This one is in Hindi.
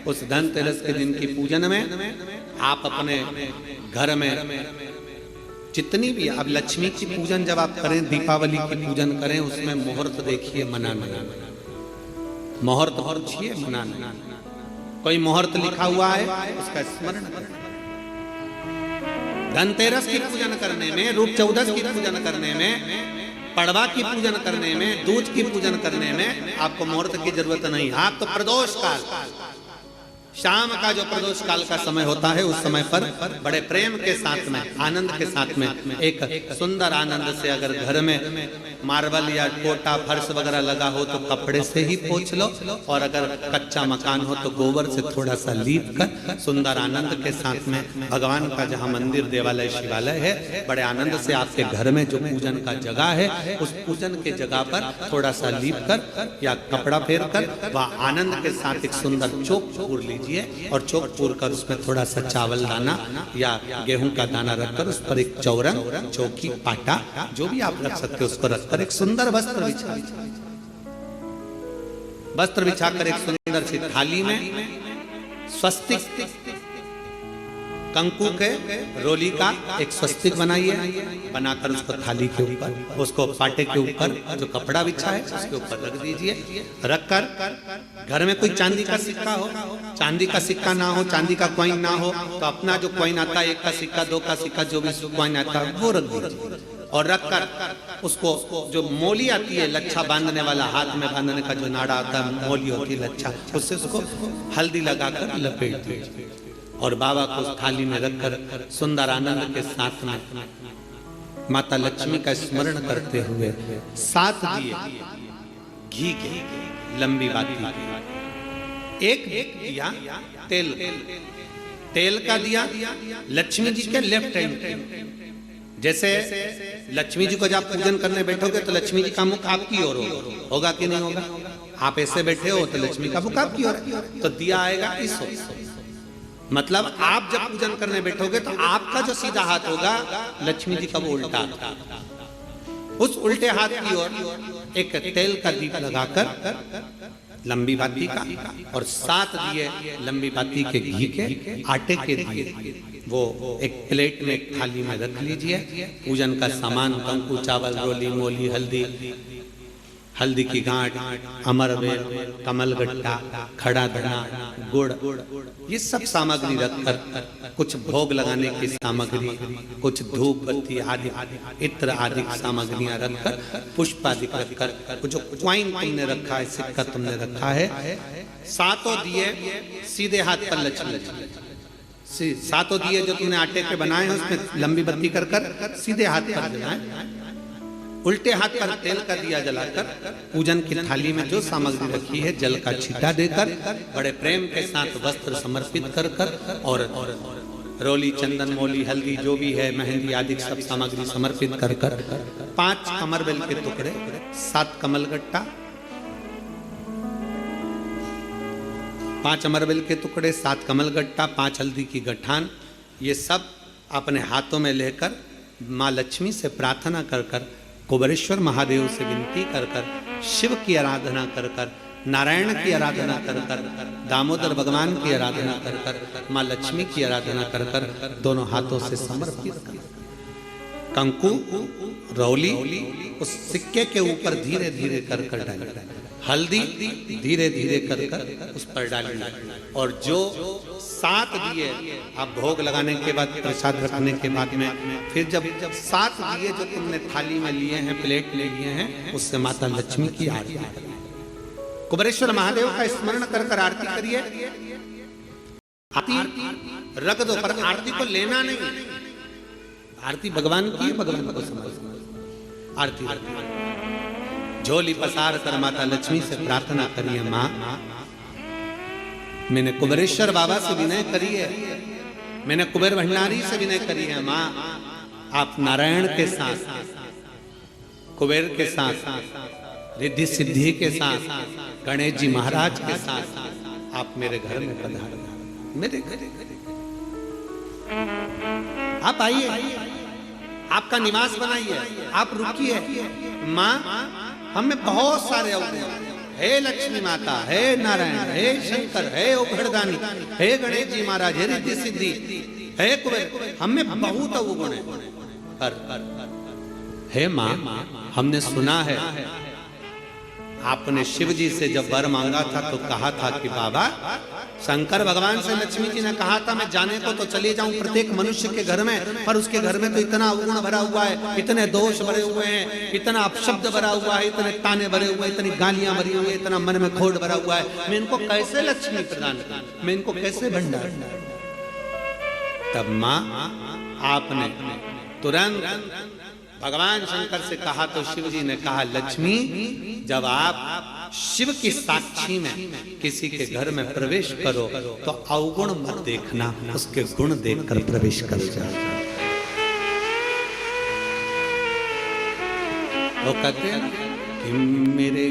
उस धनतेरस के दिन की पूजन में आप अपने घर में जितनी भी अब लक्ष्मी की पूजन जब आप करें, दीपावली की पूजन करें, उसमें मुहूर्त देखिए, मनाना, मुहूर्त पूछिए, मनाना। कोई मुहूर्त लिखा हुआ है उसका स्मरण करें। धनतेरस की पूजन करने में, रूप चौदस की पूजन करने में, पड़वा की पूजन करने में, दूज की पूजन करने में आपको मुहूर्त की जरूरत नहीं। आप तो प्रदोष काल, शाम का जो प्रदोष काल का समय होता है, उस समय पर बड़े प्रेम के साथ में, आनंद के साथ में, एक सुंदर आनंद से अगर घर में मार्बल या कोटा फर्श वगैरह लगा हो तो कपड़े से ही पोंछ लो, और अगर कच्चा मकान हो तो गोबर से थोड़ा सा लीप कर सुंदर आनंद के साथ में भगवान का जहाँ मंदिर, देवालय, शिवालय है, बड़े आनंद से आपके घर में जो पूजन का जगह है, उस पूजन के जगह पर थोड़ा सा लीप कर या कपड़ा फेर कर वह आनंद के साथ एक सुंदर चौक पूर लीजिए, और चौक पूर कर उसमें थोड़ा सा चावल दाना या गेहूं का दाना रखकर उस पर एक चौरंग, चौकी, पाटा जो भी आप रख सकते हो उसको रखकर एक सुंदर वस्त्र बिछाकर एक सुंदर सी थाली में स्वस्तिक कंकु के रोली का एक स्वस्तिक बनाइए, बनाकर उसको थाली के ऊपर, उसको पाटे के ऊपर जो कपड़ा बिछा है उसके ऊपर रख दीजिए। रखकर घर में कोई चांदी का सिक्का हो, चांदी का सिक्का ना हो, चांदी का कॉइन ना हो, तो अपना जो कॉइन आता है, 1 का सिक्का, 2 का सिक्का, जो भी कॉइन आता है वो रख दीजिए। और रखकर उसको जो मोली आती है, लच्छा बांधने वाला, हाथ में बांधने का जो नाड़ा आता है, मोली होती है लच्छा, उससे उसको हल्दी लगाकर लपेट दीजिए और बाबा को उस थाली में रखकर सुंदर आनंद के साथ में माता लक्ष्मी का स्मरण करते हुए 7 दिए घी के, लंबी बाती, एक दिया तेल का दिया लक्ष्मी जी के लेफ्ट हैंड। जैसे लक्ष्मी जी को जब पूजन करने बैठोगे तो लक्ष्मी जी का मुख आपकी ओर होगा कि नहीं होगा? आप ऐसे बैठे हो तो लक्ष्मी का मुख आपकी ओर, तो दिया आएगा इस ओर। मतलब आप जब पूजन करने बैठोगे तो आपका जो सीधा हाथ होगा लक्ष्मी जी का वो उल्टा, उस उल्टे हाथ की ओर एक तेल का दीप लगाकर लंबी बाती का, और 7 दिए लंबी बाती के घी के, आटे के दिए वो एक प्लेट में, एक थाली में रख लीजिए। पूजन का सामान, कंकु, चावल, रोली, मोली, हल्दी की गांठ, अमरवेल, कमलगट्टा, खड़ा धना, गुड़, ये सब सामग्री रखकर, कुछ भोग लगाने की सामग्री, कुछ धूप बत्ती आदि, इत्र आदि सामग्रियां रखकर, पुष्प आदि रखकर, जो क्वाइन तुमने रखा है, सिक्का तुमने रखा है, 7 दिए सीधे हाथ पर लक्ष्मी, 7 दिए जो तुमने आटे के बनाए हैं उसमें लंबी बत्ती कर सीधे हाथ पर जलाएं। उल्टे हाथ पर तेल का दिया जलाकर पूजन की थाली में जो सामग्री रखी है जल का छींटा देकर, बड़े प्रेम के साथ वस्त्र समर्पित कर और रोली, चंदन, मोली, हल्दी जो भी है, मेहंदी आदि सब सामग्री समर्पित कर 5 अमरवेल के टुकड़े, 7 कमलगट्टा, 5 अमरवेल के टुकड़े, 7 कमलगट्टा, 5 हल्दी की गठान, ये सब अपने हाथों में लेकर माँ लक्ष्मी से प्रार्थना कर कुबेरेश्वर महादेव से विनती कर शिव की आराधना कर नारायण की आराधना कर दामोदर भगवान की आराधना कर माँ लक्ष्मी की आराधना कर दोनों हाथों से समर्पित कर कंकु, रौली उस सिक्के के ऊपर धीरे धीरे कर डाल, हल्दी धीरे धीरे कर उस पर डालिए, और जो 7 दिए आप भोग लगाने के बाद, प्रसाद रखने के बाद में, फिर जब 7 दिए जो तुमने थाली में लिए हैं, प्लेट में लिए हैं, उससे माता लक्ष्मी की आरती करिए, कुबेरेश्वर महादेव का स्मरण कर आरती करिए। आरती रख दो, पर आरती को लेना नहीं, आरती भगवान की, भगवान को समझ आरती झोली पसार कर माता लक्ष्मी से प्रार्थना करिए, माँ मैंने कुबेरेश्वर बाबा से विनय करी है, मैंने कुबेर भंडारी से विनय करी है, माँ आप नारायण के साथ, कुबेर के साथ, रिद्धि सिद्धि के साथ, गणेश जी महाराज के साथ आप मेरे घर में पधारो, मेरे घर आप आइए, आपका निवास बनाइए, आप रुकिए। माँ हमें बहुत सारे अवगुण हे लक्ष्मी माता, हे नारायण, हे शंकर, हे उघड़दानी, हे गणेश जी महाराज, हे रिद्धि सिद्धि, हे कुबेर, हमें बहुत अवगुण है। पर हे माँ, हमने सुना है आपने शिव जी से जब वर मांगा था तो कहा था कि बाबा, शंकर भगवान से लक्ष्मी जी ने कहा था मैं जाने को तो चले जाऊं प्रत्येक मनुष्य के घर में, पर उसके घर में तो इतना अवगुण भरा हुआ है, इतने दोष भरे हुए हैं, इतना अपशब्द भरा हुआ है, इतने ताने भरे हुए हैं, इतनी गालियां भरी हुई है, इतना मन में खोट भरा हुआ है, मैं इनको कैसे लक्ष्मी प्रदान करूं, मैं इनको कैसे भंडार। तब माँ आपने तुरंत भगवान शंकर से कहा तो शिव जी ने कहा, लक्ष्मी जब आप शिव की साक्षी में किसी के घर में प्रवेश करो तो अवगुण मत देखना, उसके गुण देखकर प्रवेश कर जाओ। वो कहते हैं कि मेरे